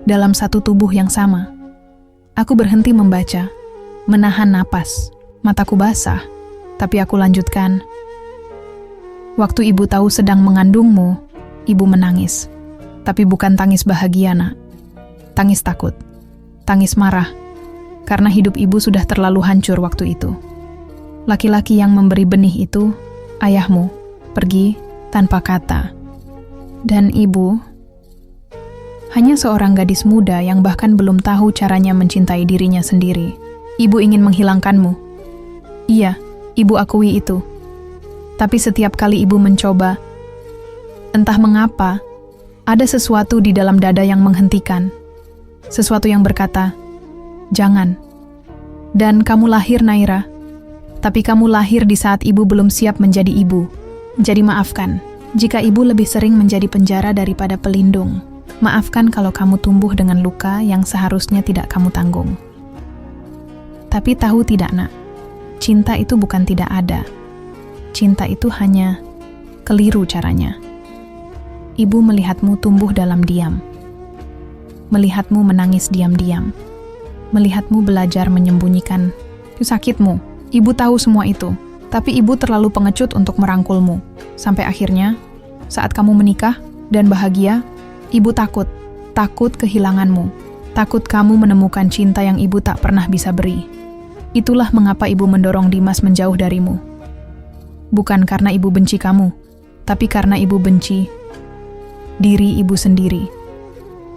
S1: dalam satu tubuh yang sama. Aku berhenti membaca, menahan napas. Mataku basah, tapi aku lanjutkan. Waktu ibu tahu sedang mengandungmu, ibu menangis. Tapi bukan tangis bahagia, nak. Tangis takut, tangis marah, karena hidup ibu sudah terlalu hancur waktu itu. Laki-laki yang memberi benih itu, ayahmu, pergi tanpa kata. Dan ibu, hanya seorang gadis muda yang bahkan belum tahu caranya mencintai dirinya sendiri. Ibu ingin menghilangkanmu. Iya, ibu akui itu. Tapi setiap kali ibu mencoba, entah mengapa, ada sesuatu di dalam dada yang menghentikan. Sesuatu yang berkata, jangan. Dan kamu lahir, Naira. Tapi kamu lahir di saat ibu belum siap menjadi ibu. Jadi maafkan, jika ibu lebih sering menjadi penjara daripada pelindung. Maafkan kalau kamu tumbuh dengan luka yang seharusnya tidak kamu tanggung. Tapi tahu tidak, nak, cinta itu bukan tidak ada. Cinta itu hanya keliru caranya. Ibu melihatmu tumbuh dalam diam. Melihatmu menangis diam-diam. Melihatmu belajar menyembunyikan sakitmu. Ibu tahu semua itu. Tapi ibu terlalu pengecut untuk merangkulmu. Sampai akhirnya, saat kamu menikah dan bahagia, ibu takut kehilanganmu. Takut kamu menemukan cinta yang ibu tak pernah bisa beri. Itulah mengapa ibu mendorong Dimas menjauh darimu. Bukan karena ibu benci kamu, tapi karena ibu benci diri ibu sendiri.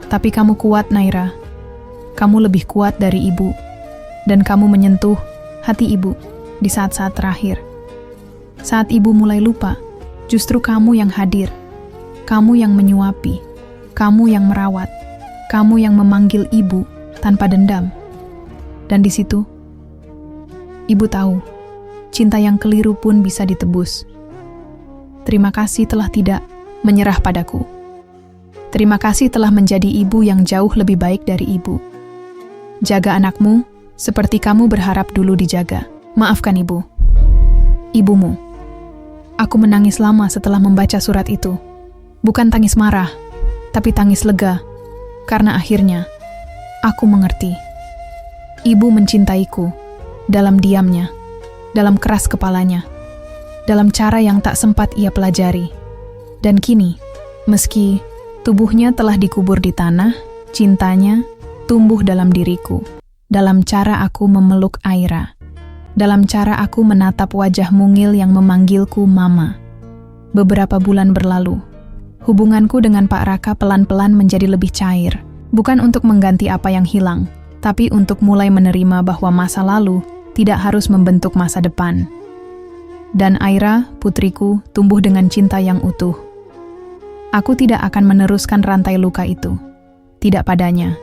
S1: Tapi kamu kuat, Naira. Kamu lebih kuat dari ibu. Dan kamu menyentuh hati ibu di saat-saat terakhir. Saat ibu mulai lupa, justru kamu yang hadir. Kamu yang menyuapi. Kamu yang merawat. Kamu yang memanggil ibu tanpa dendam. Dan di situ, ibu tahu, cinta yang keliru pun bisa ditebus. Terima kasih telah tidak menyerah padaku. Terima kasih telah menjadi ibu yang jauh lebih baik dari ibu. Jaga anakmu seperti kamu berharap dulu dijaga. Maafkan ibu. Ibumu. Aku menangis lama setelah membaca surat itu. Bukan tangis marah, tapi tangis lega. Karena akhirnya, aku mengerti. Ibu mencintaiku dalam diamnya, dalam keras kepalanya, dalam cara yang tak sempat ia pelajari. Dan kini, meski tubuhnya telah dikubur di tanah, cintanya tumbuh dalam diriku. Dalam cara aku memeluk Aira. Dalam cara aku menatap wajah mungil yang memanggilku Mama. Beberapa bulan berlalu. Hubunganku dengan Pak Raka pelan-pelan menjadi lebih cair. Bukan untuk mengganti apa yang hilang, tapi untuk mulai menerima bahwa masa lalu tidak harus membentuk masa depan. Dan Aira, putriku, tumbuh dengan cinta yang utuh. Aku tidak akan meneruskan rantai luka itu. Tidak padanya.